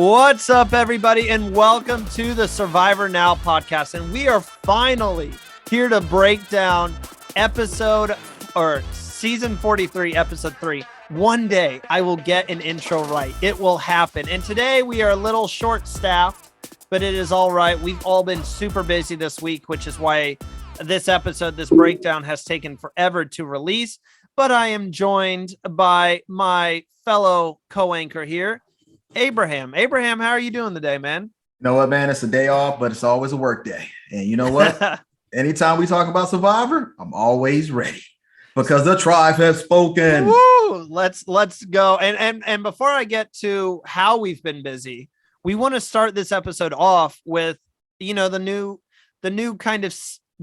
What's up, everybody, and welcome to the Survivor Now podcast. And we are finally here to break down season 43, episode 3. One day I will get an intro right. It will happen. And today we are a little short-staffed, but it is all right. We've all been super busy this week, which is why this breakdown has taken forever to release. But I am joined by my fellow co-anchor here, Abraham. Abraham, how are you doing today, man? You know what, man? It's a day off, but it's always a work day. And you know what? Anytime we talk about Survivor, I'm always ready because the tribe has spoken. Woo! Let's go. And before I get to how we've been busy, we want to start this episode off with, the new kind of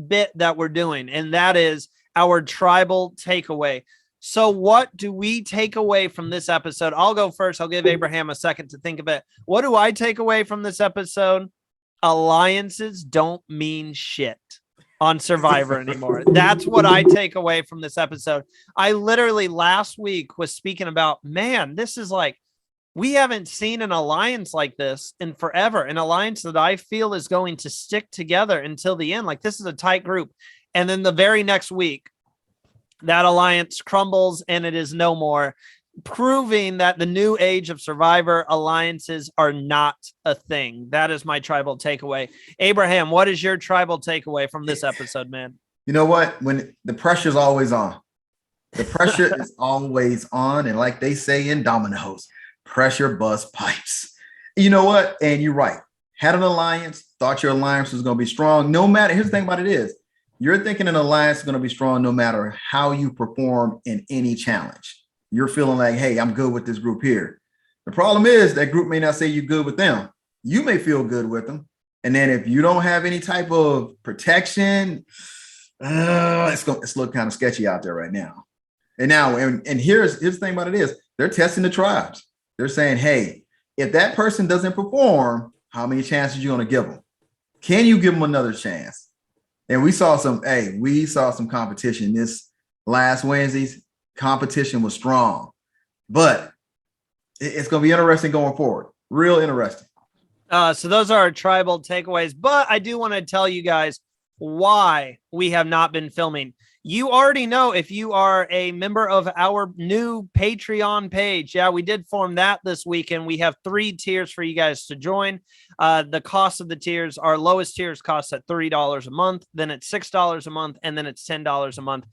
bit that we're doing, and that is our tribal takeaway. So what do we take away from this episode? I'll go first. I'll give Abraham a second to think of it. What do I take away from this episode? Alliances don't mean shit on Survivor anymore. That's what I take away from this episode. I literally last week was speaking about, man, this is like, we haven't seen an alliance like this in forever. An alliance that I feel is going to stick together until the end. Like, this is a tight group. And then the very next week, that alliance crumbles and it is no more, proving that the new age of Survivor alliances are not a thing. That is my tribal takeaway. Abraham, what is your tribal takeaway from this episode, man? You know what? When the pressure is always on, the pressure is always on. And like they say in dominoes, pressure busts pipes. You know what? And you're right. Had an alliance, thought your alliance was going to be strong. No matter, here's the thing about it is, you're thinking an alliance is going to be strong no matter how you perform in any challenge. You're feeling like, hey, I'm good with this group here. The problem is that group may not say you're good with them. You may feel good with them. And then if you don't have any type of protection, it's looking kind of sketchy out there right now. And here's the thing about it is, they're testing the tribes. They're saying, hey, if that person doesn't perform, how many chances are you going to give them? Can you give them another chance? And we saw some competition this last Wednesday's competition was strong, but it's going to be interesting going forward. Real interesting. So those are our tribal takeaways, but I do want to tell you guys why we have not been filming. You already know if you are a member of our new Patreon page. Yeah, we did form that this weekend. We have 3 tiers for you guys to join. The cost of the tiers, our lowest tiers cost at $3 a month, then it's $6 a month, and then it's $10 a month.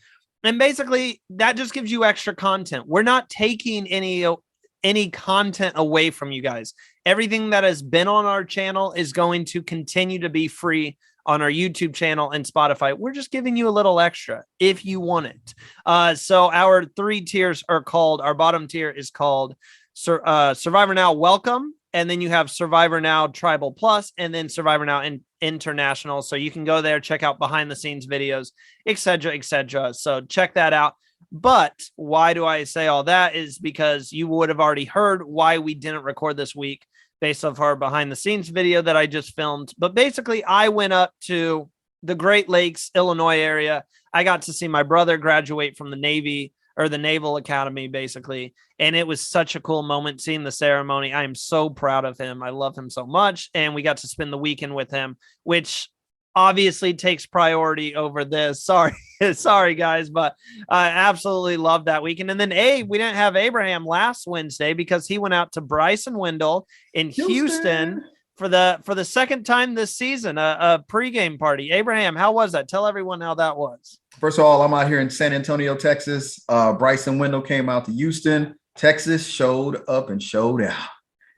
And basically, that just gives you extra content. We're not taking any content away from you guys. Everything that has been on our channel is going to continue to be free on our YouTube channel and Spotify. We're just giving you a little extra if you want it. So our 3 tiers are called, our bottom tier is called Survivor Now Welcome. And then you have Survivor Now Tribal Plus, and then Survivor Now International. So you can go there, check out behind the scenes videos, etc., etc. So check that out. But why do I say all that is because you would have already heard why we didn't record this week based off our behind the scenes video that I just filmed. But basically, I went up to the Great Lakes, Illinois area. I got to see my brother graduate from the Navy, or the Naval Academy, basically. And it was such a cool moment seeing the ceremony. I am so proud of him. I love him so much. And we got to spend the weekend with him, which obviously takes priority over this. Sorry guys, but I absolutely love that weekend. And then we didn't have Abraham last Wednesday because he went out to Bryson Wendell in Houston for the second time this season, a pregame party. Abraham, how was that? Tell everyone how that was. First of all, I'm out here in San Antonio, Texas. Bryson Wendell came out to Houston, Texas, showed up and showed out.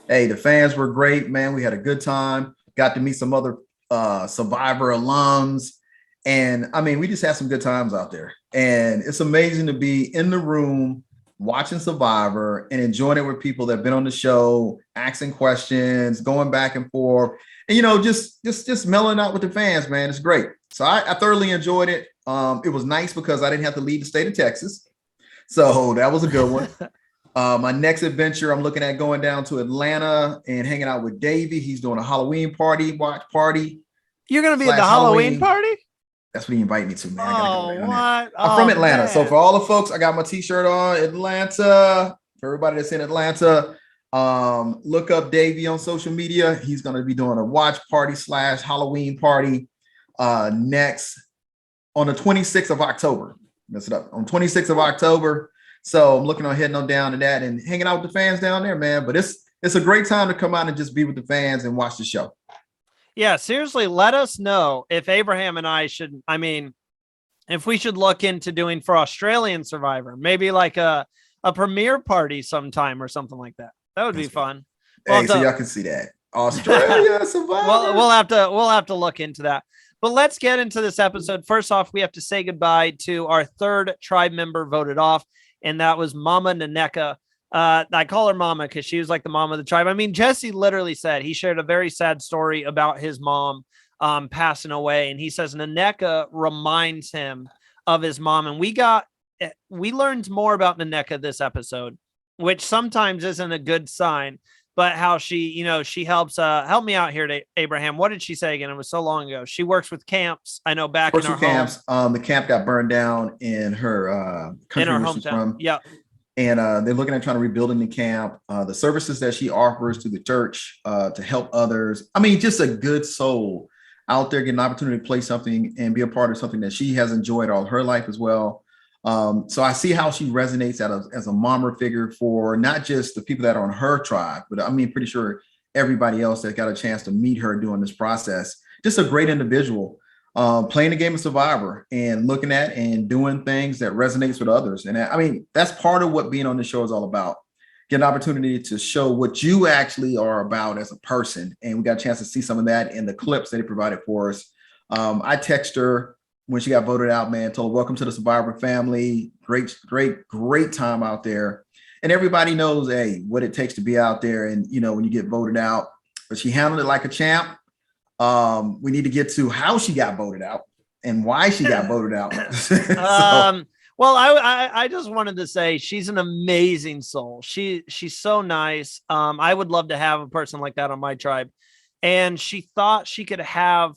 Hey, the fans were great, man. We had a good time. Got to meet some other Survivor alums. And I mean, we just had some good times out there. And it's amazing to be in the room watching Survivor and enjoying it with people that have been on the show, asking questions, going back and forth, and just mellowing out with the fans, man. It's great. So I thoroughly enjoyed it. It was nice because I didn't have to leave the state of Texas. So that was a good one. My next adventure, I'm looking at going down to Atlanta and hanging out with Davey. He's doing a Halloween watch party. You're going to be at the Halloween party? That's what he invited me to, man. What? I'm from Atlanta. Man. So for all the folks, I got my t-shirt on, Atlanta. For everybody that's in Atlanta, Look up Davey on social media. He's going to be doing a watch party / Halloween party next on the 26th of October. Mess it up on 26th of October. So I'm looking on heading on down to that and hanging out with the fans down there, man. But it's a great time to come out and just be with the fans and watch the show. Yeah, seriously, let us know if Abraham and I should, if we should look into doing for Australian Survivor, maybe like a premiere party sometime or something like that. That would be fun. Hey, so y'all can see that. Australia Survivor. We'll have to look into that. But let's get into this episode. First off, we have to say goodbye to our third tribe member voted off, and that was Mama Nneka. I call her Mama because she was like the mom of the tribe. Jesse literally said he shared a very sad story about his mom passing away, and he says Nneka reminds him of his mom. And we learned more about Nneka this episode, which sometimes isn't a good sign. But how she helps help me out here to Abraham. What did she say again? It was so long ago. She works with camps. I know back in her camps. The camp got burned down in her country, in her hometown. Yeah. And they're looking at trying to rebuild the camp. The services that she offers to the church to help others. Just a good soul out there getting an opportunity to play something and be a part of something that she has enjoyed all her life as well. So I see how she resonates as a mommer figure for not just the people that are on her tribe, but pretty sure everybody else that got a chance to meet her during this process. Just a great individual, playing the game of Survivor and looking at and doing things that resonates with others. And that's part of what being on the show is all about. Get an opportunity to show what you actually are about as a person. And we got a chance to see some of that in the clips that they provided for us. I text her when she got voted out, man, told her, welcome to the Survivor family. Great time out there. And everybody knows, hey, what it takes to be out there. And, when you get voted out, but she handled it like a champ. We need to get to how she got voted out and why she got voted out. Well, I just wanted to say she's an amazing soul. She's so nice. I would love to have a person like that on my tribe. And she thought she could have,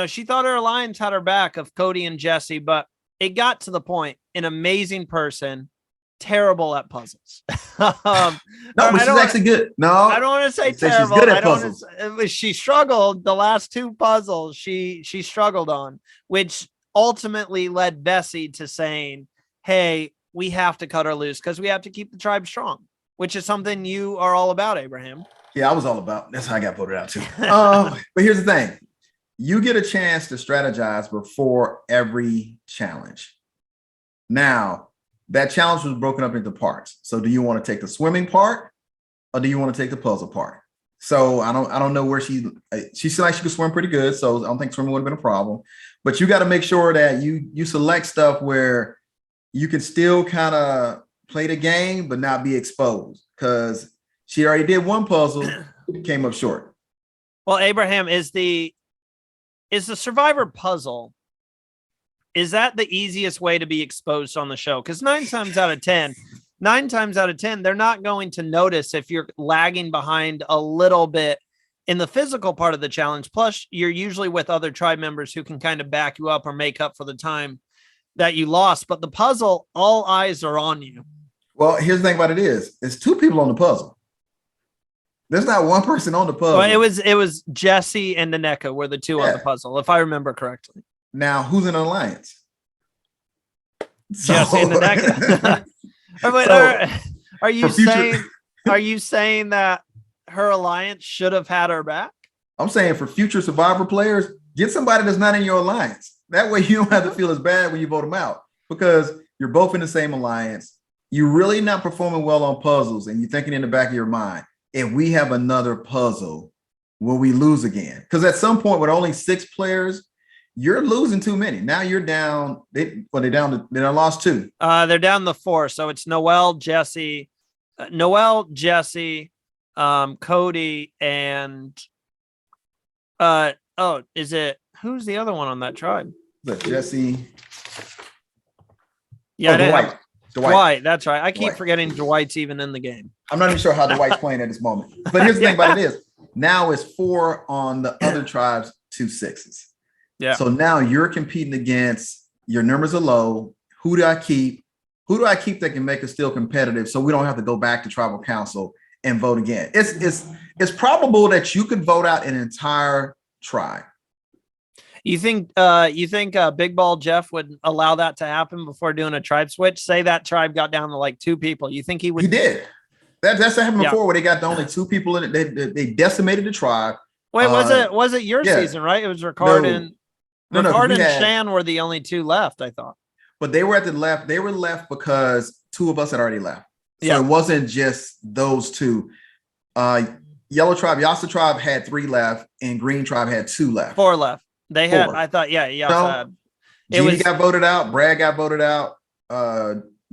she thought her alliance had her back of Cody and Jesse, but it got to the point, an amazing person, terrible at puzzles. No, but she's actually good. No, I don't want to say terrible. She's good at puzzles. She struggled the last two puzzles she struggled on, which ultimately led Bessie to saying, hey, we have to cut her loose because we have to keep the tribe strong, which is something you are all about, Abraham. Yeah, I was all about. That's how I got voted out too. But here's the thing. You get a chance to strategize before every challenge. Now, that challenge was broken up into parts. So do you want to take the swimming part or do you want to take the puzzle part? So I don't know where she seemed like she could swim pretty good. So I don't think swimming would have been a problem, but you got to make sure that you select stuff where you can still kind of play the game, but not be exposed, because she already did one puzzle, came up short. Well, Abraham, is the Survivor puzzle, is that the easiest way to be exposed on the show? Because nine times out of 10, they're not going to notice if you're lagging behind a little bit in the physical part of the challenge. Plus, you're usually with other tribe members who can kind of back you up or make up for the time that you lost. But the puzzle, all eyes are on you. Well, here's the thing about it is, it's two people on the puzzle. There's not one person on the puzzle. Well, it was Jesse and Nneka were the two on the puzzle, if I remember correctly. Now, who's in an alliance? Jesse and Nneka. Are you saying that her alliance should have had her back? I'm saying for future Survivor players, get somebody that's not in your alliance. That way you don't have to feel as bad when you vote them out, because you're both in the same alliance. You're really not performing well on puzzles, and you're thinking in the back of your mind, if we have another puzzle, will we lose again? Because at some point with only 6 players, you're losing too many. Now you're down. They lost 2. They're down to 4. So it's Noelle, Jesse, Cody, and who's the other one on that tribe? Jesse. Yeah, Dwight. That's right. I keep forgetting Dwight's even in the game. I'm not even sure how Dwight's playing at this moment. But here's the thing about it is, now it's 4 on the other tribes, 2 6s. Yeah. So now you're competing against, your numbers are low. Who do I keep? Who do I keep that can make us still competitive so we don't have to go back to tribal council and vote again. It's probable that you could vote out an entire tribe. You think Big Ball Jeff would allow that to happen before doing a tribe switch? Say that tribe got down to like 2 people. You think he would? He did. That's happened before where they got the only 2 people in it. They decimated the tribe. Wait, was it your season, right? It was Ricard and Shan were the only 2 left, I thought. But they were left. They were left because 2 of us had already left. So it wasn't just those 2. Yellow tribe, Yasa tribe had 3 left, and Green tribe had 2 left. 4 left. They had, I thought, Genie got voted out, Brad got voted out,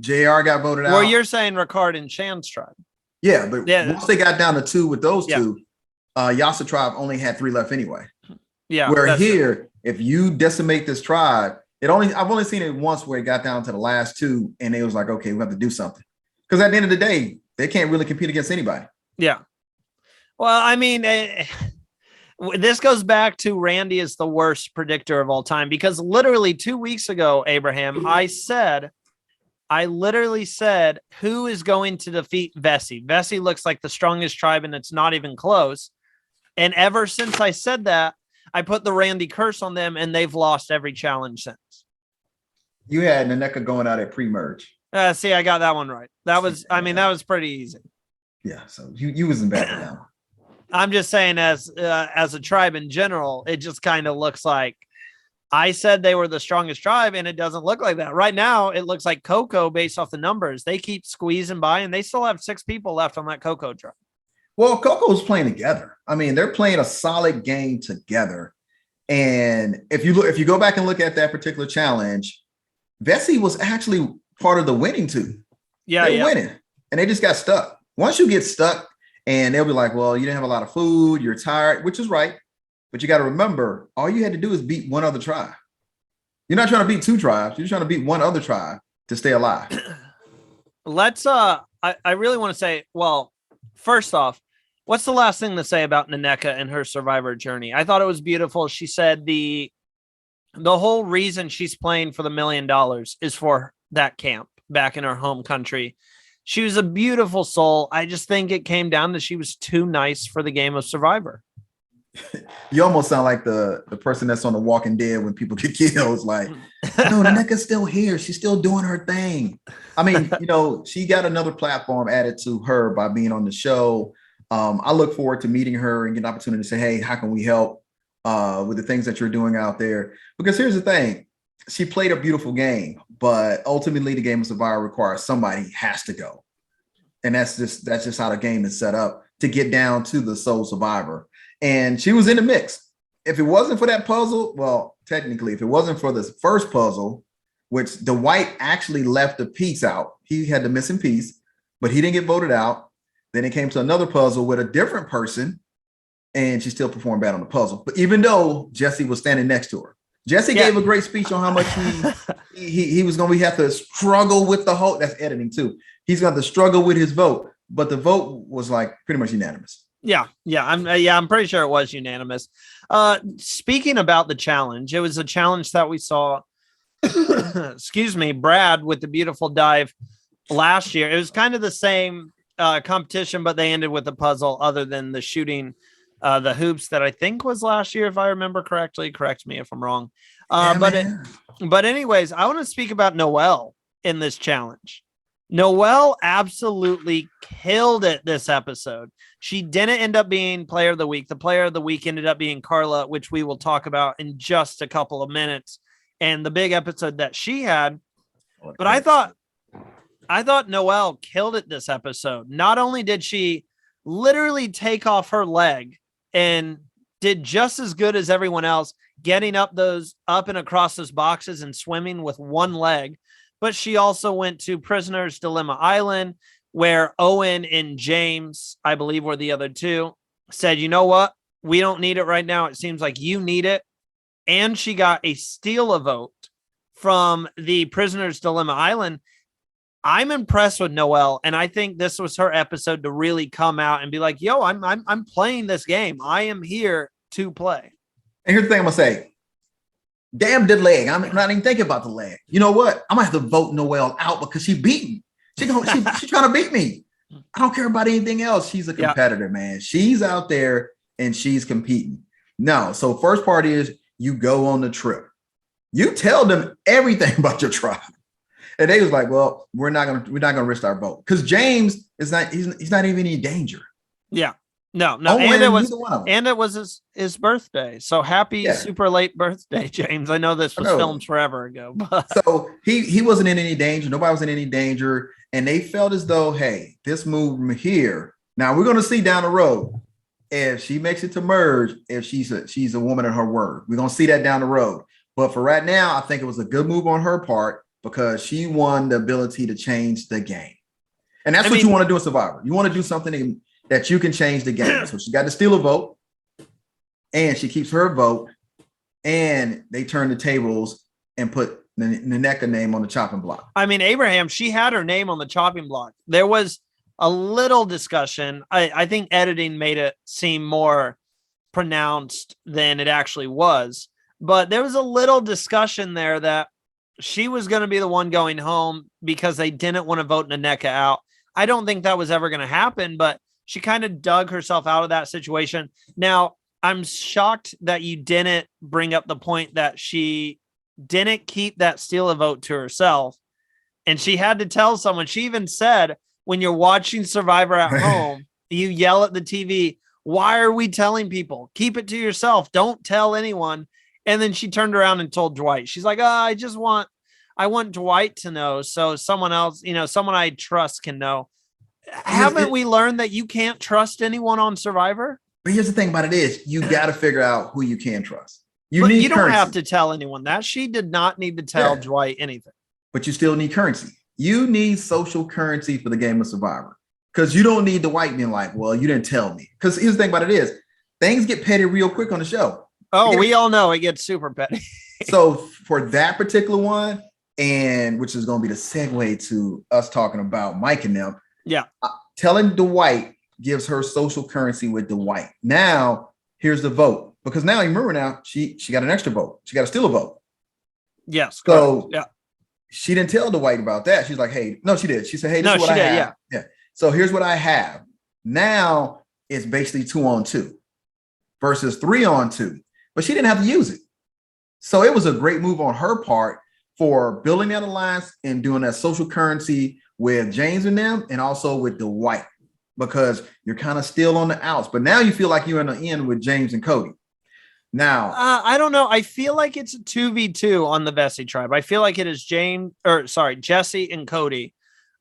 JR got voted out. Well, you're saying Ricard and Shan's tribe. Yeah, but once they got down to 2 with those 2, Yasa tribe only had 3 left anyway. Yeah. Where here, if you decimate this tribe, I've only seen it once where it got down to the last 2, and they was like, okay, we have to do something. Because at the end of the day, they can't really compete against anybody. Yeah. Well, I mean, this goes back to Randy is the worst predictor of all time, because literally 2 weeks ago, Abraham, I literally said, who is going to defeat Vessi? Vessi looks like the strongest tribe, and it's not even close. And ever since I said that, I put the Randy curse on them, and they've lost every challenge since. You had Naneka going out at pre-merge. See, I got that one right. That was pretty easy. Yeah, so you wasn't bad for that one. I'm just saying, as a tribe in general, it just kind of looks like I said they were the strongest tribe, and it doesn't look like that. Right now, it looks like Coco, based off the numbers, they keep squeezing by, and they still have 6 people left on that Coco tribe. Well, Coco's playing together. I mean, they're playing a solid game together. And if you go back and look at that particular challenge, Vessi was actually part of the winning team. Yeah, they're winning, and they just got stuck. Once you get stuck, and they'll be like, well, you didn't have a lot of food, you're tired, which is right. But you got to remember, all you had to do is beat one other tribe. You're not trying to beat 2 tribes. You're trying to beat one other tribe to stay alive. Let's, I really want to say, well, first off, what's the last thing to say about Naneka and her survivor journey? I thought it was beautiful. She said the whole reason she's playing for the $1 million is for that camp back in her home country. She was a beautiful soul. I just think it came down to she was too nice for the game of Survivor. You almost sound like the person that's on The Walking Dead when people get killed. It's like, no, Naneka's still here. She's still doing her thing. I mean, she got another platform added to her by being on the show. I look forward to meeting her and getting an opportunity to say, hey, how can we help with the things that you're doing out there? Because here's the thing. She played a beautiful game, but ultimately the game of Survivor requires somebody has to go. And that's just how the game is set up to get down to the sole survivor. And she was in the mix. If it wasn't for that puzzle, well, technically, if it wasn't for this first puzzle, which Dwight actually left the piece out, he had the missing piece, but he didn't get voted out. Then it came to another puzzle with a different person, and she still performed bad on the puzzle. But even though Jesse was standing next to her, Jesse gave a great speech on how much he was going to have to struggle with the whole. That's editing too. He's going to struggle with his vote, but the vote was like pretty much unanimous. Yeah, I'm pretty sure it was unanimous. Speaking about the challenge, it was a challenge that we saw. Excuse me, Brad with the beautiful dive last year. It was kind of the same competition, but they ended with a puzzle other than the shooting. The hoops that I think was last year, if I remember correctly. Correct me if I'm wrong. But anyways, I want to speak about Noelle in this challenge. Noelle absolutely killed it this episode. She didn't end up being player of the week. The player of the week ended up being Carla, which we will talk about in just a couple of minutes. And the big episode that she had. But I thought Noelle killed it this episode. Not only did she literally take off her leg and did just as good as everyone else, getting up and across those boxes and swimming with one leg. But she also went to Prisoner's Dilemma Island, where Owen and James, I believe were the other 2, said, you know what? We don't need it right now. It seems like you need it. And she got a steal a vote from the Prisoner's Dilemma Island. I'm impressed with Noelle, and I think this was her episode to really come out and be like, yo, I'm playing this game. I am here to play. And here's the thing I'm gonna say. Damn the leg. I'm not even thinking about the leg. You know what? I'm gonna have to vote Noelle out because she beat me. She's trying to beat me. I don't care about anything else. She's a competitor, man. She's out there and she's competing. No, so first part is you go on the trip. You tell them everything about your tribe. And they was like, well, we're not gonna risk our boat. Because James is not, he's not even in danger. Yeah. No. And it was his birthday. So happy super late birthday, James. I know this was filmed forever ago, but so he wasn't in any danger. Nobody was in any danger. And they felt as though, hey, this move from here. Now we're gonna see down the road if she makes it to merge, if she's a woman of her word. We're gonna see that down the road. But for right now, I think it was a good move on her part because she won the ability to change the game. And that's what you want to do in Survivor. You want to do something that you can change the game. So she got to steal a vote, and she keeps her vote, and they turn the tables and put the Nneka name on the chopping block. I mean, Abraham, she had her name on the chopping block. There was a little discussion. I think editing made it seem more pronounced than it actually was. But there was a little discussion there that she was going to be the one going home because they didn't want to vote Nneka out. I don't think that was ever going to happen, but she kind of dug herself out of that situation. Now, I'm shocked that you didn't bring up the point that she didn't keep that steal a vote to herself. And she had to tell someone. She even said, when you're watching Survivor at home, you yell at the TV, why are we telling people? Keep it to yourself. Don't tell anyone. And then she turned around and told Dwight. She's like, I want Dwight to know. So someone else, someone I trust can know. Haven't we learned that you can't trust anyone on Survivor? But here's the thing about it is you got to figure out who you can trust. You don't have to tell anyone that. She did not need to tell Dwight anything. But you still need currency. You need social currency for the game of Survivor. Because you don't need Dwight being like, well, you didn't tell me. Because here's the thing about it is things get petty real quick on the show. Oh, we all know it gets super petty. So for that particular one, and which is going to be the segue to us talking about Mike and them. Yeah. Telling Dwight gives her social currency with Dwight. Now, here's the vote. Because now, you remember now, she got an extra vote. She got to steal a vote. Yes. So yeah, she didn't tell Dwight about that. She's like, hey, no, she did. She said, hey, this is what I have. Yeah. So here's what I have. Now it's basically 2-on-2 versus 3-on-2. But she didn't have to use it. So it was a great move on her part for building that alliance and doing that social currency with James and them, and also with Dwight, because you're kind of still on the outs. But now you feel like you're in the end with James and Cody. Now, I don't know. I feel like it's a 2v2 on the Vesey tribe. I feel like it is Jesse and Cody.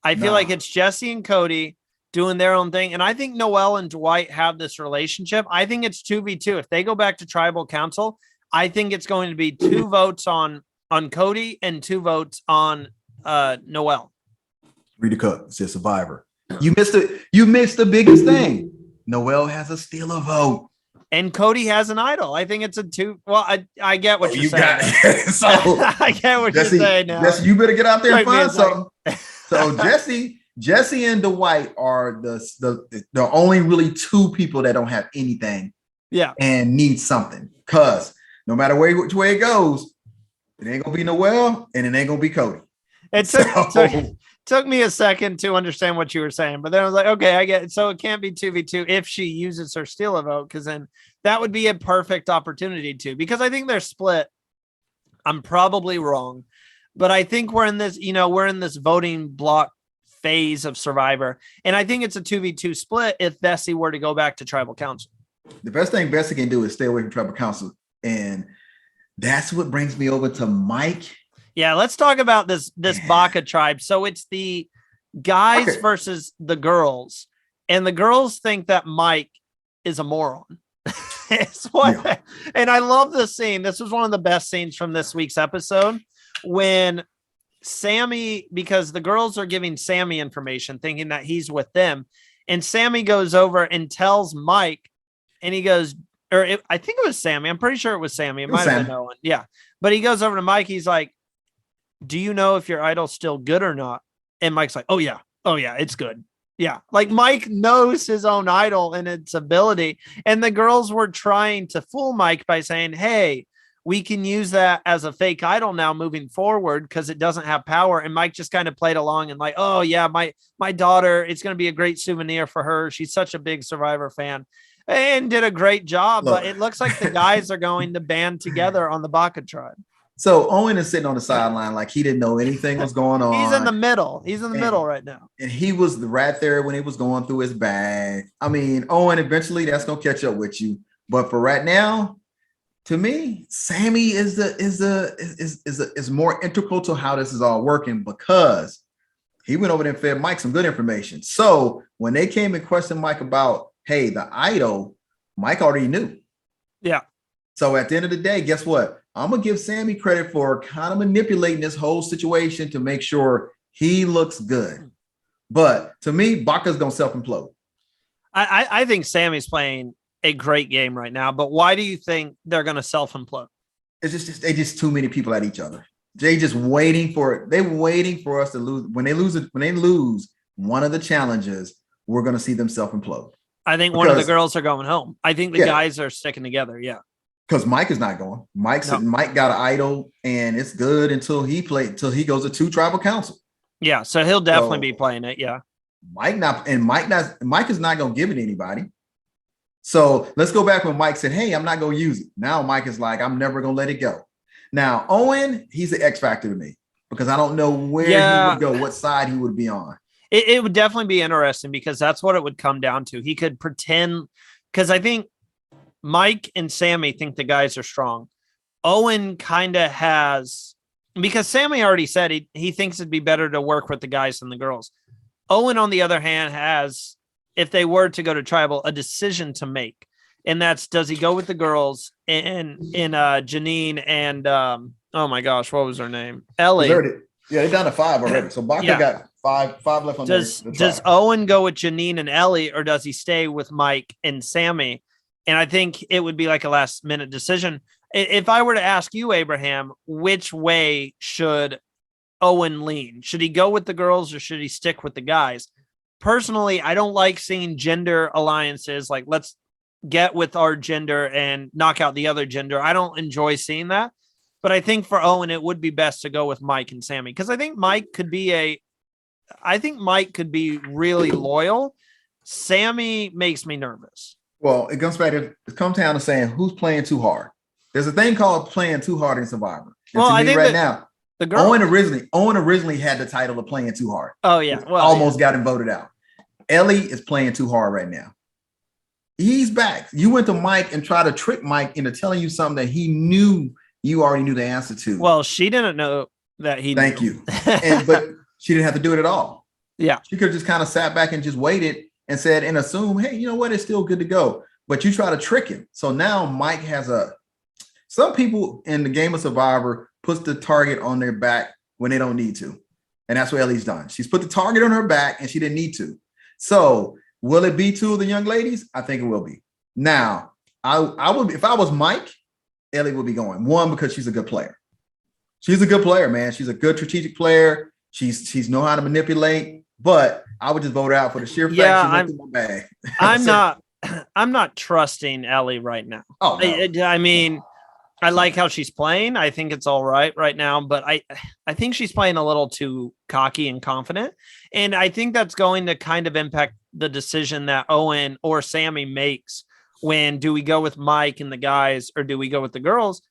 I feel like it's Jesse and Cody doing their own thing. And I think Noelle and Dwight have this relationship. I think it's 2v2. If they go back to tribal council, I think it's going to be 2 votes on Cody and 2 votes on Noelle. Rita Cook says Survivor. You missed the biggest thing. Noelle has a steal a vote. And Cody has an idol. I think it's a 2. Well, I get what you're saying. So I get what Jesse, you're saying now. Jesse, you better get out there and find something. So Jesse and Dwight are the only really 2 people that don't have anything. Yeah. And need something. Because no matter which way it goes, it ain't gonna be Noelle and it ain't gonna be Cody. It took me a second to understand what you were saying, but then I was like, okay, I get it. So it can't be 2v2 if she uses her steal a vote, because then that would be a perfect opportunity to, because I think they're split. I'm probably wrong, but I think we're in this voting block phase of Survivor, and I think it's a 2v2 split if Vesey were to go back to tribal council. The best thing Vesey can do is stay away from tribal council, and that's what brings me over to Mike. Yeah, let's talk about this Baca tribe. So it's the guys versus the girls, and the girls think that Mike is a moron. And I love this scene. This was one of the best scenes from this week's episode when Sammy, because the girls are giving Sammy information thinking that he's with them, and Sammy goes over and tells Mike, and he goes, I think it was Sammy. I'm pretty sure it was Sammy. It might have been Owen. Yeah. But he goes over to Mike. He's like, do you know if your idol's still good or not? And Mike's like, oh yeah, it's good. Yeah. Like Mike knows his own idol and its ability. And the girls were trying to fool Mike by saying, hey, we can use that as a fake idol now moving forward because it doesn't have power. And Mike just kind of played along and like, oh yeah, my daughter, it's going to be a great souvenir for her. She's such a big Survivor fan and did a great job. Look. But it looks like the guys are going to band together on the Baka tribe. So Owen is sitting on the sideline like he didn't know anything was going on. He's in the middle. He's in the middle right now. And he was right there when he was going through his bag. I mean, Owen, eventually that's gonna catch up with you. But for right now, to me, Sammy is more integral to how this is all working because he went over there and fed Mike some good information. So when they came and questioned Mike about, hey, the idol, Mike already knew. Yeah. So at the end of the day, guess what? I'm gonna give Sammy credit for kind of manipulating this whole situation to make sure he looks good. But to me, Baka's gonna self-implode. I think Sammy's playing a great game right now, but why do you think they're going to self-implode? It's just they just too many people at each other. They just waiting for it. They're waiting for us to lose. When they lose one of the challenges, we're going to see them self-implode. I think one of the girls are going home. I think the guys are sticking together. Yeah, because Mike is not going. Mike got an idol, and it's good until he goes to 2 tribal council. Yeah, so he'll definitely be playing it. Yeah, Mike is not going to give it to anybody. So let's go back when Mike said, hey, I'm not going to use it. Now Mike is like, I'm never going to let it go. Now, Owen, he's the X factor to me because I don't know where he would go, what side he would be on. It would definitely be interesting because that's what it would come down to. He could pretend because I think Mike and Sammy think the guys are strong. Owen kind of has, because Sammy already said he thinks it'd be better to work with the guys than the girls. Owen, on the other hand, has, if they were to go to tribal, a decision to make. And that's, does he go with the girls in Janine and oh my gosh, what was her name? Ellie. Yeah, they're down to 5 already. So Baka got five left on Does Owen go with Janine and Ellie, or does he stay with Mike and Sammy? And I think it would be like a last minute decision. If I were to ask you, Abraham, which way should Owen lean? Should he go with the girls or should he stick with the guys? Personally, I don't like seeing gender alliances. Like, let's get with our gender and knock out the other gender. I don't enjoy seeing that. But I think for Owen, it would be best to go with Mike and Sammy because I think Mike could be really loyal. Sammy makes me nervous. Well, it comes down to saying who's playing too hard. There's a thing called playing too hard in Survivor. And well, I think right now, the girl Owen originally had the title of playing too hard. Oh yeah, well, almost got him voted out. Ellie is playing too hard right now. He's back. You went to Mike and tried to trick Mike into telling you something that he knew you already knew the answer to. Well, she didn't know that he Thank knew. you. But she didn't have to do it at all. Yeah. She could have just kind of sat back and just waited and said and assume, hey, you know what? It's still good to go. But you try to trick him. So now Mike has some people in the game of Survivor puts the target on their back when they don't need to. And that's what Ellie's done. She's put the target on her back and she didn't need to. So will it be 2 of the young ladies? I think it will be. Now, I would, if I was Mike, Ellie would be going. 1, because she's a good player. She's a good player, man. She's a good strategic player. She's know how to manipulate, but I would just vote her out for the sheer fact she went through my bag. I'm not trusting Ellie right now. Oh, no. I mean, I like how she's playing. I think it's all right now, but I think she's playing a little too cocky and confident. And I think that's going to kind of impact the decision that Owen or Sammy makes when do we go with Mike and the guys or do we go with the girls?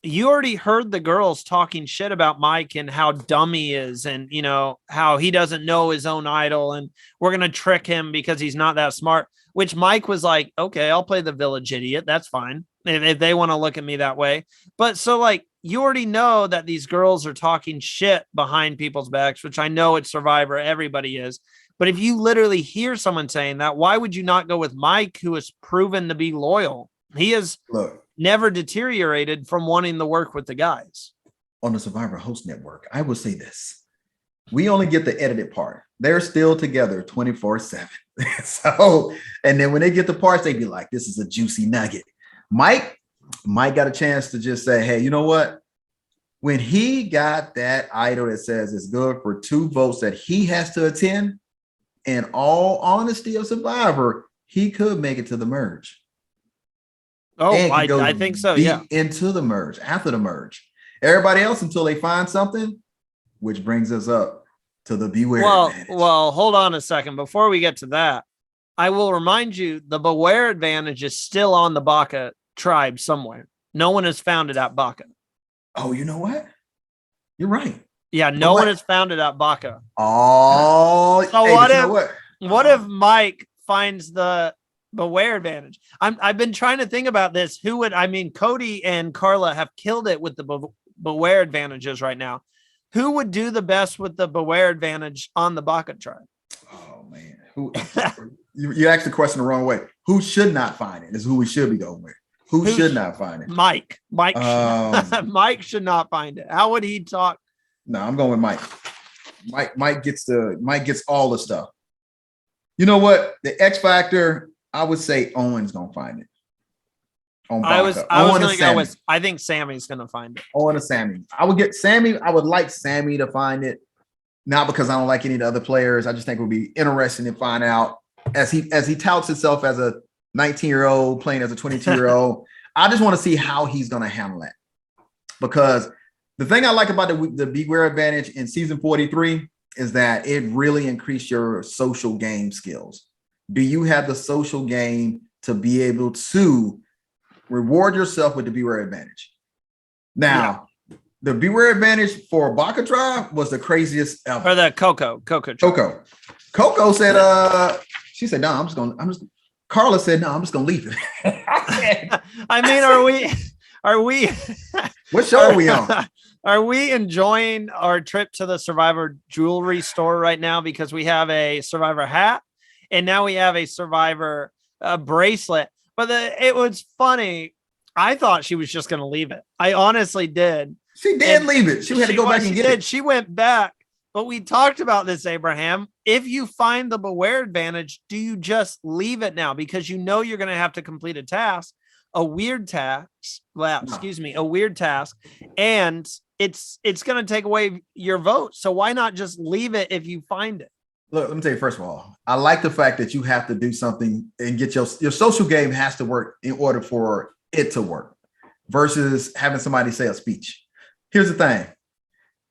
You already heard the girls talking shit about Mike and how dumb he is and, you know, how he doesn't know his own idol and we're going to trick him because he's not that smart, which Mike was like, okay, I'll play the village idiot. That's fine. If they want to look at me that way. But so like, you already know that these girls are talking shit behind people's backs, which I know it's Survivor. Everybody is. But if you literally hear someone saying that, why would you not go with Mike, who has proven to be loyal? He has never deteriorated from wanting to work with the guys. On the Survivor Host Network, I will say this. We only get the edited part. They're still together 24/7. So, and then when they get the parts, they be like, this is a juicy nugget. Mike got a chance to just say, hey, you know what? When he got that idol that says it's good for 2 votes that he has to attend, in all honesty of Survivor, he could make it to the merge. Oh, and can go I think so. deep Yeah. into the merge after the merge. Everybody else until they find something, which brings us up to the beware advantage. Well, hold on a second. Before we get to that, I will remind you the beware advantage is still on the Baka tribe somewhere. No one has found it at Baka. Oh, you know what? You're right. Yeah, no one has found it at Baka. Oh, so hey, what you if know what? what if Mike finds the beware advantage? I've been trying to think about this. Who would I mean? Cody and Carla have killed it with the beware advantages right now. Who would do the best with the beware advantage on the Baka tribe? Oh man, who you asked the question the wrong way. Who should not find it is who we should be going with. Who should not find it? Mike. Mike should not find it. How would he talk? No, I'm going with Mike. Mike gets all the stuff. You know what? The X Factor, I would say Owen's gonna find it. I was gonna go with I think Sammy's gonna find it. Owen and Sammy. I would get Sammy. I would like Sammy to find it. Not because I don't like any of the other players. I just think it would be interesting to find out as he touts himself as a 19-year-old playing as a 22-year-old. I just want to see how he's going to handle that. Because the thing I like about the Beware advantage in season 43 is that it really increased your social game skills. Do you have the social game to be able to reward yourself with the Beware advantage? Now, the Beware advantage for Baka Tribe was the craziest ever. Or the Coco tribe. Coco said, she said, no, Carla said, no, I'm just gonna leave it. I mean, are we what show are we on? Are we enjoying our trip to the Survivor jewelry store right now? Because we have a Survivor hat and now we have a Survivor bracelet. But it was funny. I thought she was just going to leave it. I honestly did. She did leave it. She had to go back and get it. She went back. But we talked about this, Abraham. If you find the beware advantage, do you just leave it now? Because you know you're going to have to complete a task, a weird task, a weird task, and it's going to take away your vote. So why not just leave it if you find it? Look, let me tell you, first of all, I like the fact that you have to do something and get your social game has to work in order for it to work versus having somebody say a speech. Here's the thing.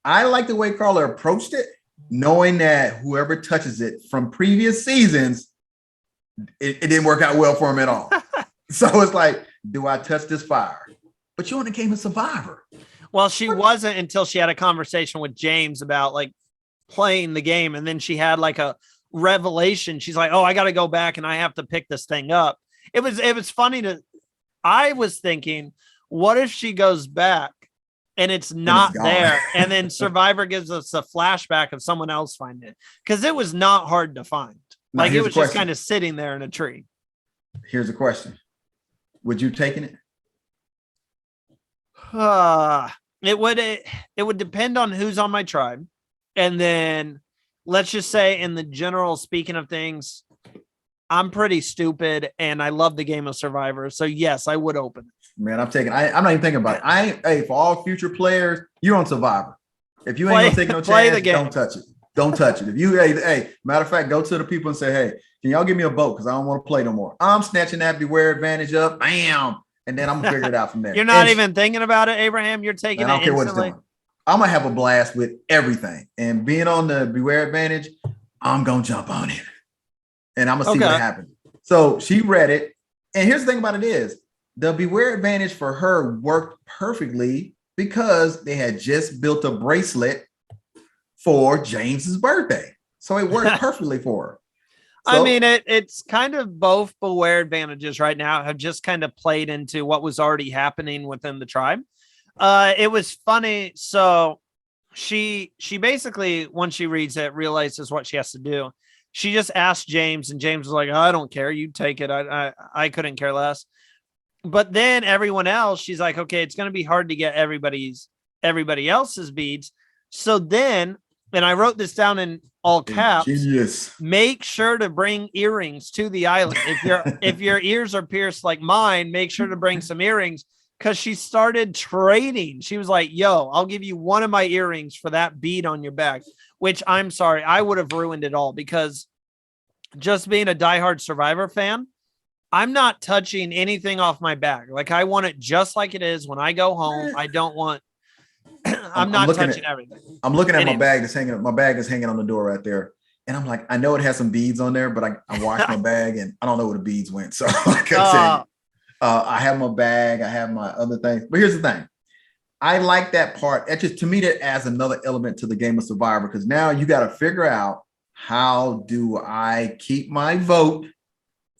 I like the way Carla approached it, knowing that whoever touches it from previous seasons, it didn't work out well for him at all. So it's like, do I touch this fire? But you only became a survivor. Well, she wasn't until she had a conversation with James about like playing the game. And then she had like a revelation. She's like, oh, I got to go back and I have to pick this thing up. It was funny I was thinking, what if she goes back and it's not there? And then Survivor gives us a flashback of someone else finding it. Because it was not hard to find. Like it was just kind of sitting there in a tree. Here's a question. Would you taken it? It would depend on who's on my tribe. And then let's just say in the general speaking of things, I'm pretty stupid and I love the game of Survivor. So yes, I would open it. Man, I'm not even thinking about it. Hey, for all future players, you're on Survivor. If you ain't gonna take no chance, don't touch it. Don't touch it. If you, hey, matter of fact, go to the people and say, hey, can y'all give me a vote? Because I don't want to play no more. I'm snatching that Beware advantage up. Bam. And then I'm gonna figure it out from there. You're not even thinking about it, Abraham. You're taking it instantly. I don't care what it's doing. I'm gonna have a blast with everything. And being on the Beware advantage, I'm gonna jump on it. And I'm gonna see what happens. So she read it. And here's the thing about it is the Beware advantage for her worked perfectly because they had just built a bracelet for James's birthday. So it worked perfectly for her. So, I mean, it's kind of both Beware advantages right now have just kind of played into what was already happening within the tribe. It was funny. So she basically, once she reads it, realizes what she has to do. She just asked James, and James was like, oh, I don't care. You take it. I couldn't care less. But then everyone else, she's like, okay, it's going to be hard to get everybody else's beads. So then, and I wrote this down in all caps, genius. Make sure to bring earrings to the island. If your ears are pierced like mine, make sure to bring some earrings. Because she started trading. She was like, yo, I'll give you one of my earrings for that bead on your back, which I'm sorry, I would have ruined it all because just being a diehard Survivor fan, I'm not touching anything off my bag. Like I want it just like it is when I go home. I don't want. I'm not looking touching at everything. I'm looking at my Anyway. bag that's hanging. My bag is hanging on the door right there, and I'm like, I know it has some beads on there, but I washed my bag and I don't know where the beads went. So I couldn't tell you. I have my bag. I have my other things. But here's the thing. I like that part. That just to me that adds another element to the game of Survivor because now you got to figure out how do I keep my vote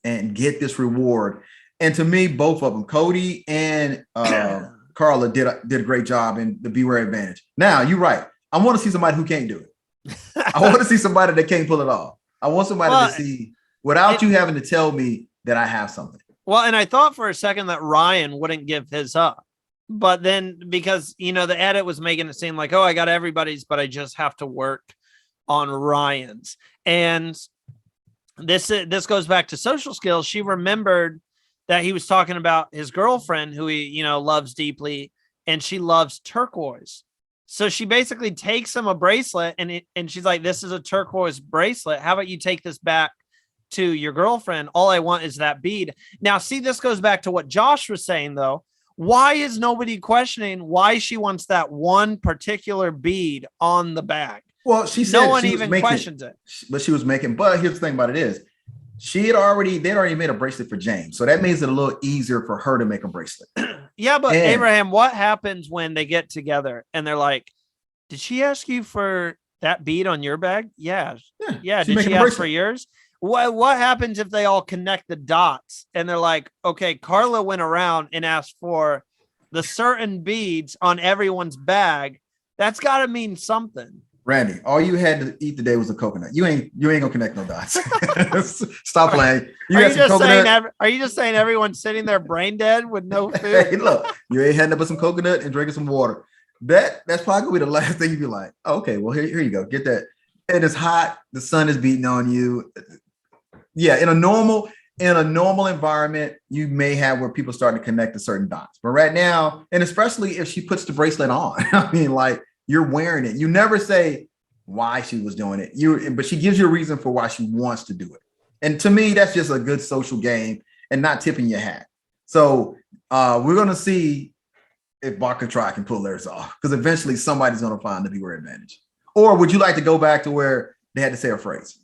and get this reward. And to me, both of them, Cody and Carla, did a great job in the Beware Advantage. Now you're right. I want to see somebody who can't do it. I want to see somebody that can't pull it off. I want somebody to see without you having to tell me that I have something. Well, and I thought for a second that Ryan wouldn't give his up. But then because, the edit was making it seem like, oh, I got everybody's, but I just have to work on Ryan's. And this goes back to social skills. She remembered that he was talking about his girlfriend who he, loves deeply, and she loves turquoise. So she basically takes him a bracelet and she's like, this is a turquoise bracelet. How about you take this back to your girlfriend? All I want is that bead. Now, see, this goes back to what Josh was saying, though. Why is nobody questioning why she wants that one particular bead on the bag? Well, she said no one even questions it. But she was making, but here's the thing about it is they'd already made a bracelet for James. So that makes it a little easier for her to make a bracelet. Yeah, but Abraham, what happens when they get together and they're like, did she ask you for that bead on your bag? Yeah. Did she ask for yours? What happens if they all connect the dots and they're like, okay, Carla went around and asked for the certain beads on everyone's bag. That's got to mean something. Randy, all you had to eat today was a coconut. You ain't gonna connect no dots. Stop playing. Are you just saying everyone's sitting there brain dead with no food? Hey, look, you ain't had but some coconut and drinking some water. That's probably gonna be the last thing you'd be like, oh, okay, well here you go, get that. And it's hot, the sun is beating on you. Yeah, in a normal environment, you may have where people start to connect to certain dots. But right now, and especially if she puts the bracelet on, I mean, like you're wearing it. You never say why she was doing it. But she gives you a reason for why she wants to do it. And to me, that's just a good social game and not tipping your hat. So we're gonna see if Baccarat can pull theirs off because eventually somebody's gonna find the Beware Advantage. Or would you like to go back to where they had to say a phrase?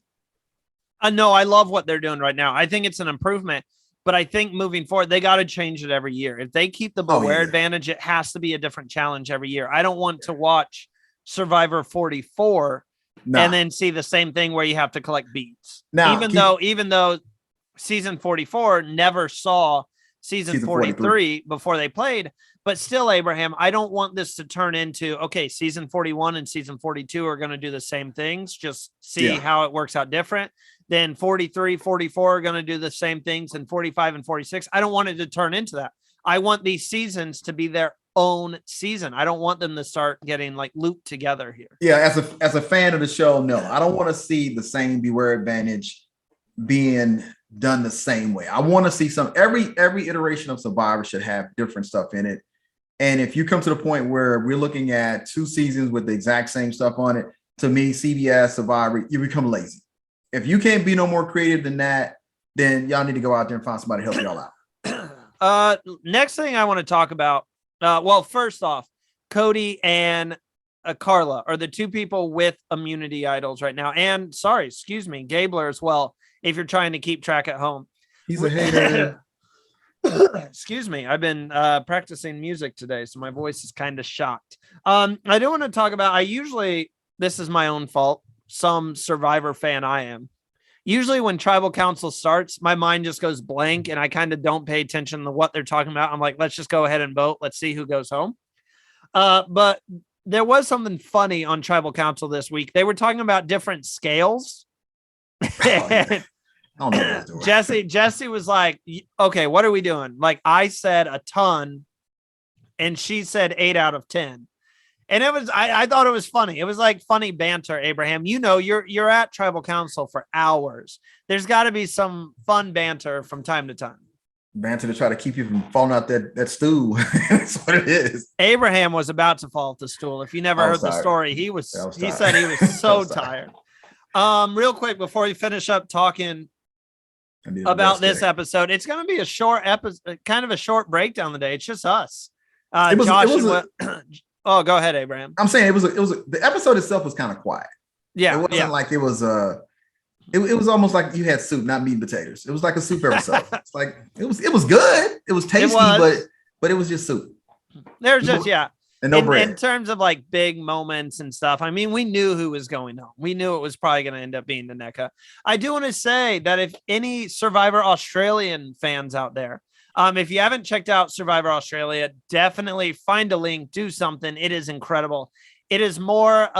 No, I love what they're doing right now. I think it's an improvement, but I think moving forward, they got to change it every year. If they keep the Beware Advantage, it has to be a different challenge every year. I don't want to watch Survivor 44 and then see the same thing where you have to collect beads. Even though season 44 never saw season 43 before they played, but still, Abraham, I don't want this to turn into, okay, season 41 and season 42 are going to do the same things. Just see how it works out different. Then 43, 44 are going to do the same things, and 45 and 46. I don't want it to turn into that. I want these seasons to be their own season. I don't want them to start getting like looped together here. Yeah, as a fan of the show, no, I don't want to see the same Beware Advantage being done the same way. I want to see every iteration of Survivor should have different stuff in it. And if you come to the point where we're looking at 2 seasons with the exact same stuff on it, to me, CBS, Survivor, you become lazy. If you can't be no more creative than that, then y'all need to go out there and find somebody to help y'all out. Next thing I want to talk about, well, first off, Cody and Carla are the 2 people with immunity idols right now. And Gabler as well, if you're trying to keep track at home. He's a hater. Excuse me. I've been practicing music today, so my voice is kind of shocked. I do want to talk about, this is my own fault. Some Survivor fan I am. Usually when tribal council starts, my mind just goes blank and I kind of don't pay attention to what they're talking about. I'm like, let's just go ahead and vote. Let's see who goes home. But there was something funny on tribal council this week. They were talking about different scales. Jesse was like, okay, what are we doing? Like I said a ton and she said 8 out of 10. And it was, I thought it was funny. It was like funny banter, Abraham. You're at tribal council for hours. There's got to be some fun banter from time to time. Banter to try to keep you from falling out that stool. That's what it is. Abraham was about to fall off the stool. If you never heard the story, he said he was so tired. Real quick before we finish up talking about this episode. It's going to be a short episode, kind of a short breakdown today. It's just us. Josh oh, go ahead, Abraham. I'm saying the episode itself was kind of quiet. Yeah. It wasn't like it was it was almost like you had soup, not meat and potatoes. It was like a soup episode. It's like it was good. It was tasty, but it was just soup. There's just and no bread. In terms of like big moments and stuff, I mean, we knew who was going home. We knew it was probably going to end up being the NECA. I do want to say that if any Survivor Australian fans out there, if you haven't checked out Survivor Australia, definitely find a link, do something. It is incredible. It is more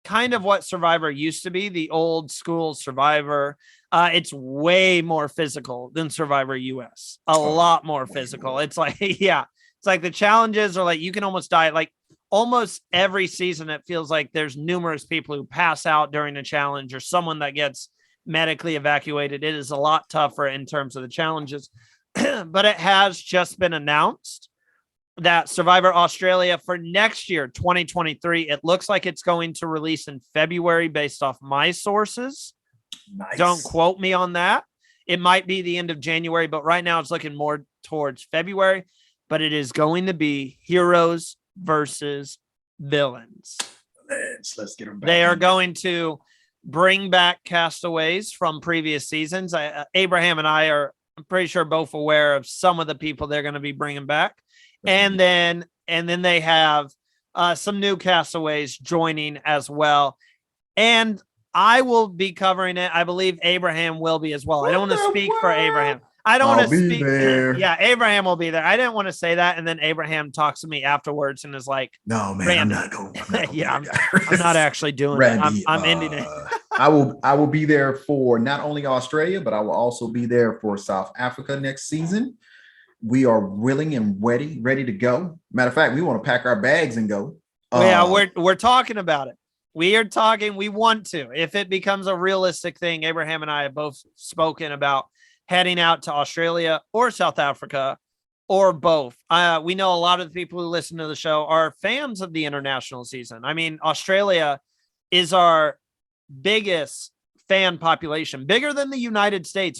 kind of what Survivor used to be, the old school Survivor. It's way more physical than Survivor US. A lot more physical. It's like, it's like the challenges are like, you can almost die. Like almost every season, it feels like there's numerous people who pass out during a challenge or someone that gets medically evacuated. It is a lot tougher in terms of the challenges, but it has just been announced that Survivor Australia for next year, 2023, it looks like it's going to release in February based off my sources. Nice. Don't quote me on that. It might be the end of January, but right now it's looking more towards February. But it is going to be heroes versus villains. Let's get them back. They are going to bring back castaways from previous seasons. Abraham and I are, I'm pretty sure, both aware of some of the people they're going to be bringing back. And then they have some new castaways joining as well. And I will be covering it. I believe Abraham will be as well. I don't want to speak for Abraham. I don't want to speak. There. Yeah, Abraham will be there. I didn't want to say that. And then Abraham talks to me afterwards and is like, no, man, I'm not going. I'm not actually doing Randy, it. I'm ending it. I will be there for not only Australia, but I will also be there for South Africa next season. We are willing and ready to go. Matter of fact, we want to pack our bags and go. We're talking about it. We are talking. We want to. If it becomes a realistic thing, Abraham and I have both spoken about heading out to Australia or South Africa or both. We know a lot of the people who listen to the show are fans of the international season. I mean, Australia is our biggest fan population, bigger than the United States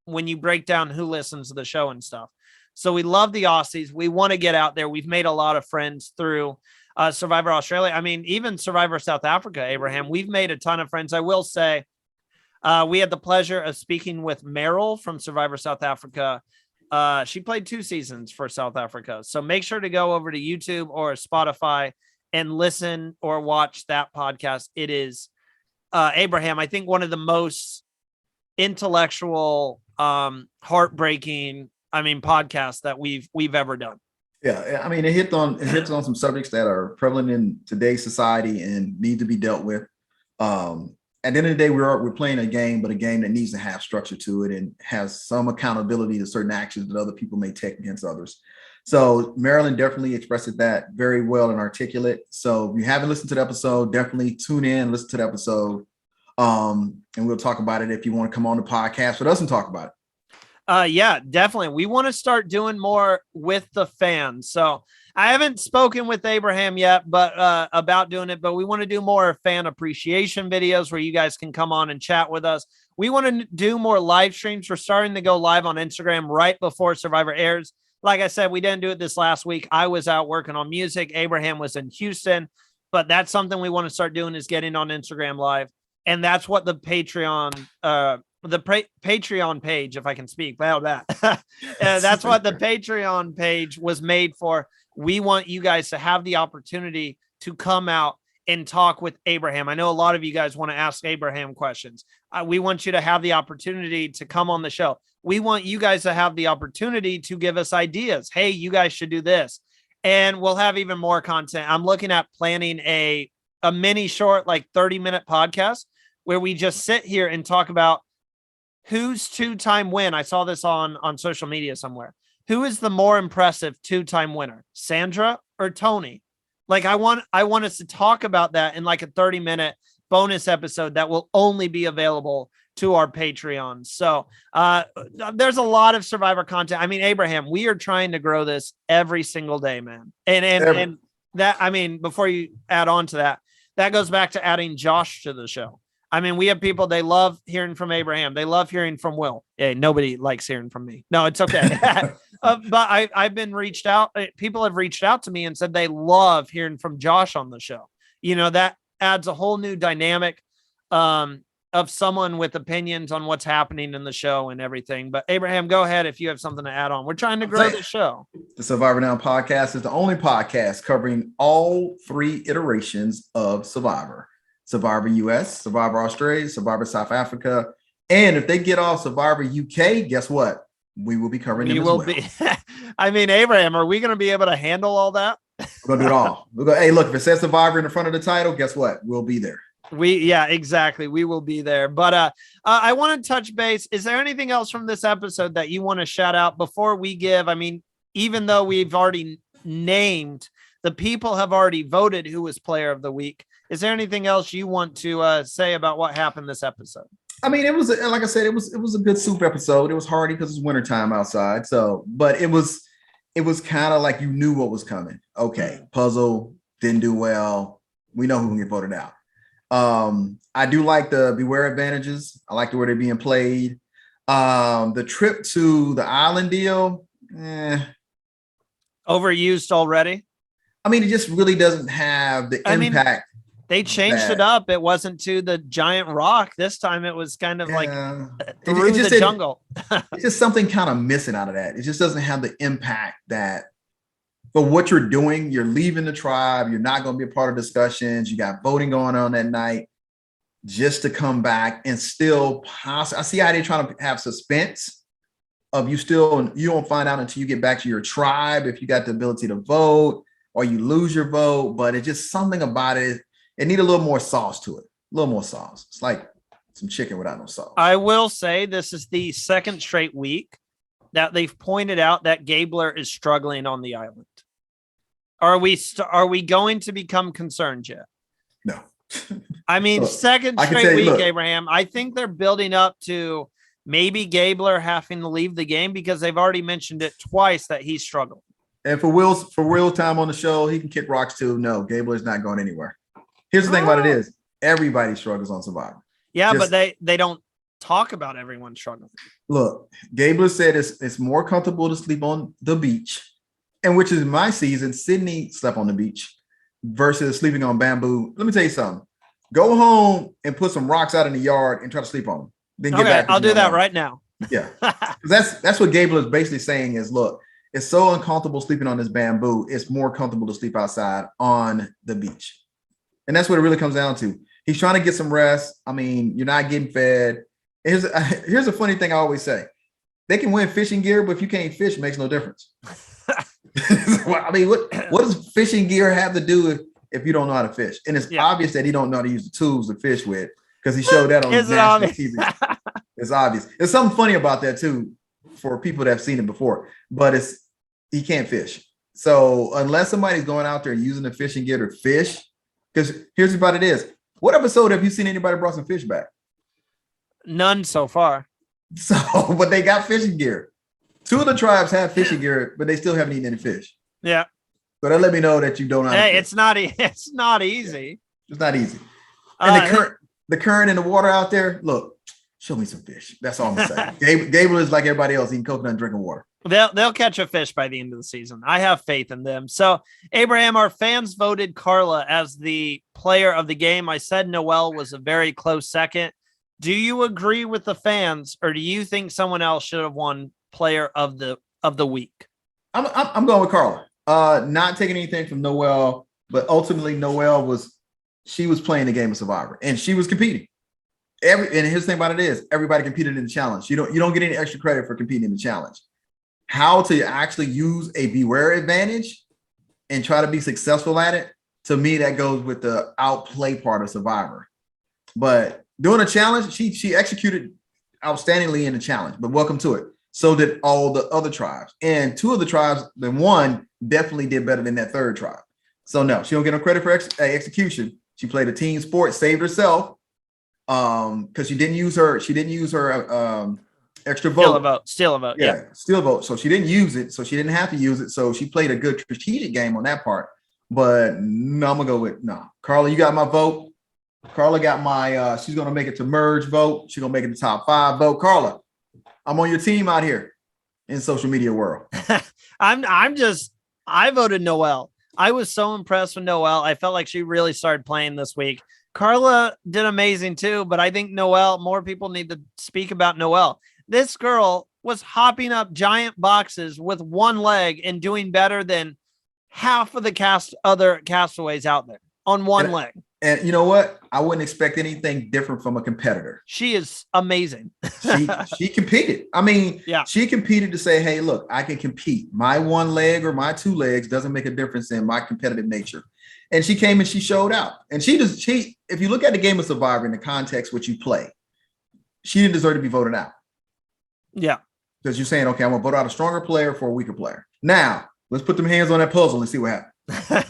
when you break down who listens to the show and stuff. So we love the Aussies. We want to get out there. We've made a lot of friends through Survivor Australia. I mean, even Survivor South Africa, Abraham, we've made a ton of friends. I will say, we had the pleasure of speaking with Meryl from Survivor South Africa. She played 2 seasons for South Africa. So make sure to go over to YouTube or Spotify and listen or watch that podcast. It is, Abraham, I think one of the most intellectual, heartbreaking, podcasts that we've ever done. Yeah, I mean, it hits on some subjects that are prevalent in today's society and need to be dealt with. At the end of the day, we're playing a game, but a game that needs to have structure to it and has some accountability to certain actions that other people may take against others. So Marilyn definitely expressed that very well and articulate. So if you haven't listened to the episode, definitely tune in, listen to the episode. And we'll talk about it if you want to come on the podcast with us and talk about it. Yeah, definitely. We want to start doing more with the fans. So I haven't spoken with Abraham yet, but about doing it, but we want to do more fan appreciation videos where you guys can come on and chat with us. We want to do more live streams. We're starting to go live on Instagram right before Survivor airs. Like I said, we didn't do it this last week. I was out working on music. Abraham was in Houston, but that's something we want to start doing is getting on Instagram live. And that's what the Patreon, Patreon page, if I can speak about that. That's what the Patreon page was made for. We want you guys to have the opportunity to come out and talk with Abraham. I know a lot of you guys want to ask Abraham questions. We want you to have the opportunity to come on the show. We want you guys to have the opportunity to give us ideas. Hey, you guys should do this. And we'll have even more content. I'm looking at planning a mini short, like 30-minute podcast where we just sit here and talk about who's 2-time win. I saw this on social media somewhere. Who is the more impressive 2-time winner, Sandra or Tony? Like I want us to talk about that in like a 30-minute bonus episode that will only be available to our Patreon. So there's a lot of Survivor content. I mean, Abraham, we are trying to grow this every single day, man. And that, I mean, before you add on to that, that goes back to adding Josh to the show. I mean, we have people, they love hearing from Abraham. They love hearing from Will. Hey, nobody likes hearing from me. No, it's okay. But I've been reached out. People have reached out to me and said they love hearing from Josh on the show. That adds a whole new dynamic of someone with opinions on what's happening in the show and everything. But Abraham, go ahead if you have something to add on. We're trying to grow the show. The Survivor Now podcast is the only podcast covering all 3 iterations of Survivor. Survivor US, Survivor Australia, Survivor South Africa. And if they get off Survivor UK, guess what? We will be covering them as well. I mean, Abraham, are we going to be able to handle all that? We're going to do it all. Hey, look, if it says Survivor in the front of the title, guess what? We'll be there. Yeah, exactly. We will be there. But I want to touch base. Is there anything else from this episode that you want to shout out before we give? I mean, even though we've already named, the people have already voted who was player of the week. Is there anything else you want to say about what happened this episode? I mean, it was, like I said, it was a good soup episode. It was hardy because it's wintertime outside. So, but it was kind of like you knew what was coming. Okay, puzzle didn't do well. We know who can get voted out. I do like the beware advantages. I like the way they're being played. The trip to the island deal, overused already. I mean, it just really doesn't have the impact. They changed it up. It wasn't to the giant rock. This time it was kind of like through the jungle. It's just something kind of missing out of that. It just doesn't have the impact that for what you're doing. You're leaving the tribe. You're not going to be a part of discussions. You got voting going on that night just to come back and still I see how they're trying to have suspense of you don't find out until you get back to your tribe if you got the ability to vote or you lose your vote. But it's just something about it. It need a little more sauce to it. A little more sauce. It's like some chicken without no sauce. I will say this is the second straight week that they've pointed out that Gabler is struggling on the island. Are we going to become concerned yet? No. I mean, second straight week, Abraham. I think they're building up to maybe Gabler having to leave the game because they've already mentioned it twice that he's struggled. And for Will's time on the show, he can kick rocks too. No, Gabler's not going anywhere. Here's the thing about it is everybody struggles on Survivor. Yeah, but they don't talk about everyone struggling. Look, Gabler said it's more comfortable to sleep on the beach, and which is my season. Sydney slept on the beach versus sleeping on bamboo. Let me tell you something. Go home and put some rocks out in the yard and try to sleep on them. Then get back. I'll do that right now. Yeah, that's what Gabler is basically saying is, look, it's so uncomfortable sleeping on this bamboo. It's more comfortable to sleep outside on the beach. And that's what it really comes down to. He's trying to get some rest. I mean, you're not getting fed. Here's a funny thing I always say. They can win fishing gear, but if you can't fish, it makes no difference. I mean, what does fishing gear have to do if you don't know how to fish? And it's obvious that he don't know how to use the tools to fish with because he showed that on national TV. It's obvious. There's something funny about that too for people that have seen it before, but he can't fish. So unless somebody's going out there using the fishing gear to fish, because here's about it is. What episode have you seen anybody brought some fish back? None so far. So, but they got fishing gear. 2 of the tribes have fishing gear, but they still haven't eaten any fish. Yeah. So that let me know that you don't know. Hey, it's not easy. It's not easy. And the current in the water out there, look, show me some fish. That's all I'm saying. Gable is like everybody else, eating coconut and drinking water. They'll catch a fish by the end of the season. I have faith in them. So, Abraham, our fans voted Carla as the player of the game. I said Noelle was a very close second. Do you agree with the fans, or do you think someone else should have won player of the week? I'm going with Carla. Not taking anything from Noelle, but ultimately Noelle was playing the game of Survivor, and she was competing. And here's the thing about it is everybody competed in the challenge. You don't get any extra credit for competing in the challenge. How to actually use a beware advantage and try to be successful at it, to me, that goes with the outplay part of Survivor. But doing a challenge, she executed outstandingly in the challenge, but welcome to it. So did all the other tribes. And 2 of the tribes, the one definitely did better than that 3rd tribe. So no, she don't get no credit for execution. She played a team sport, saved herself. Because she didn't use her extra vote. Steal a vote. Yeah, steal a vote. So she didn't use it. So she didn't have to use it. So she played a good strategic game on that part. But no, I'm gonna go with no. Carla, you got my vote. Carla got my she's gonna make it to merge vote. She's gonna make it to top 5 vote. Carla, I'm on your team out here in social media world. I voted Noelle. I was so impressed with Noelle. I felt like she really started playing this week. Carla did amazing too, but I think Noelle, more people need to speak about Noelle. This girl was hopping up giant boxes with one leg and doing better than half of the other castaways out there on one leg. And you know what? I wouldn't expect anything different from a competitor. She is amazing. she competed. I mean, yeah, she competed to say, hey, look, I can compete. My one leg or my 2 legs doesn't make a difference in my competitive nature. And she came and she showed out. And if you look at the game of Survivor in the context which you play, she didn't deserve to be voted out. Yeah. Because you're saying, okay, I'm gonna vote out a stronger player for a weaker player. Now, let's put them hands on that puzzle and see what happens.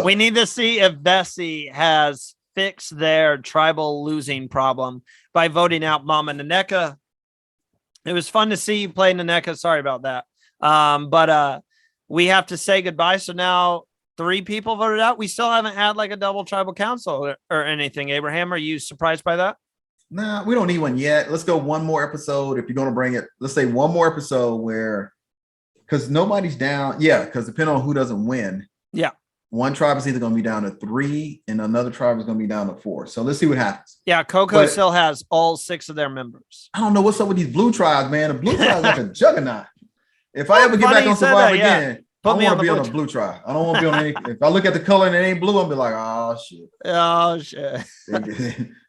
We need to see if Bessie has fixed their tribal losing problem by voting out Mama Naneka. It was fun to see you play Naneka. Sorry about that. But we have to say goodbye. So now 3 people voted out. We still haven't had like a double tribal council or anything. Abraham, are you surprised by that? Nah, we don't need one yet. Let's go one more episode. If you're going to bring it, let's say one more episode where, because nobody's down. Yeah, because depending on who doesn't win. Yeah. One tribe is either going to be down to 3 and another tribe is going to be down to 4. So let's see what happens. Yeah, Coco still has all 6 of their members. I don't know what's up with these blue tribes, man. The blue tribes like a juggernaut. If I ever get back on Survivor again, I want to be on a blue tribe. I don't want to be on any. If I look at the color and it ain't blue, I'll be like, oh shit. Oh shit.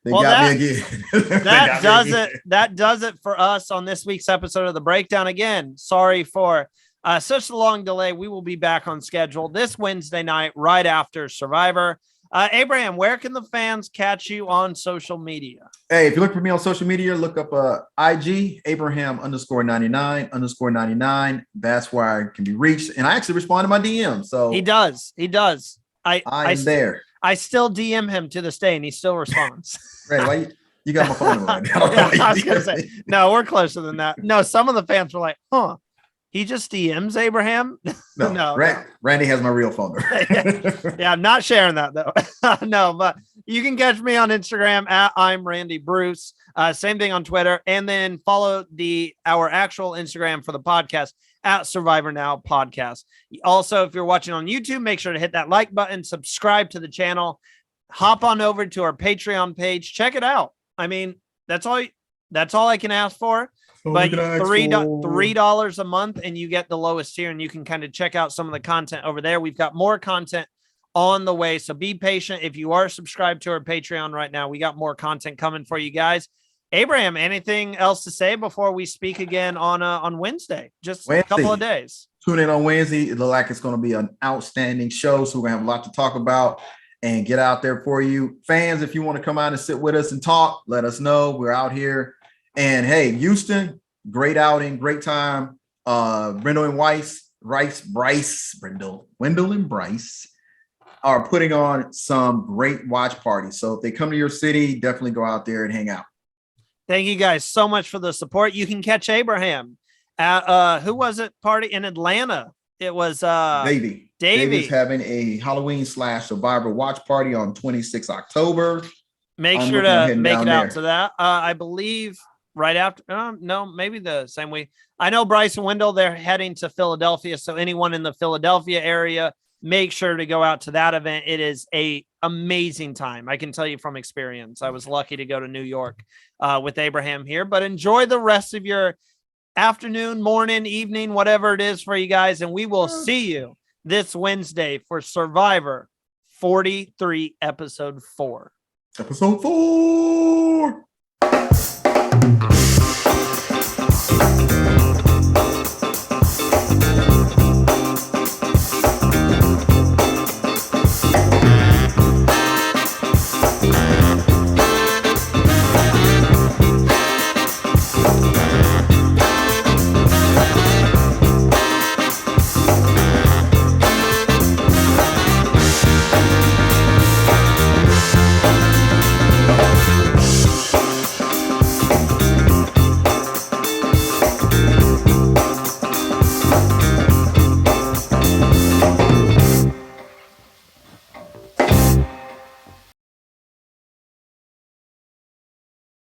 They got me again. That does it for us on this week's episode of The Breakdown. Again, sorry for such a long delay. We will be back on schedule this Wednesday night, right after Survivor. Abraham, where can the fans catch you on social media? Hey, if you look for me on social media, look up IG Abraham_99. That's where I can be reached. And I actually respond to my DM. So he does. I am there. I still DM him to this day and he still responds. Right. Why you got my phone right now? I was gonna say, no, we're closer than that. No, some of the fans were like, huh. He just DMs Abraham. No. Randy has my real phone number. Yeah, I'm not sharing that though. No, but you can catch me on Instagram at I'm Randy Bruce. Same thing on Twitter, and then follow our actual Instagram for the podcast at Survivor Now Podcast. Also, if you're watching on YouTube, make sure to hit that like button, subscribe to the channel, hop on over to our Patreon page, check it out. I mean, that's all I can ask for. But $3 a month and you get the lowest tier, and you can kind of check out some of the content over there. We've got more content on the way, so be patient. If you are subscribed to our Patreon right now, we got more content coming for you guys. Abraham, anything else to say before we speak again on Wednesday? Just a couple of days. Tune in on Wednesday. It looks like it's going to be an outstanding show, so we're going to have a lot to talk about and get out there for you. Fans, if you want to come out and sit with us and talk, let us know. We're out here. And hey, Houston, great outing, great time. Wendell and Bryce are putting on some great watch parties. So if they come to your city, definitely go out there and hang out. Thank you guys so much for the support. You can catch Abraham at who was it party in Atlanta? It was Davey. Davey's having a Halloween / Survivor watch party on 26 October. Make sure to make it out to that. I believe right after, no, maybe the same week. I know Bryce and Wendell, they're heading to Philadelphia. So anyone in the Philadelphia area, make sure to go out to that event. It is a amazing time. I can tell you from experience. I was lucky to go to New York with Abraham here, but enjoy the rest of your afternoon, morning, evening, whatever it is for you guys. And we will see you this Wednesday for Survivor 43, episode 4. Episode 4.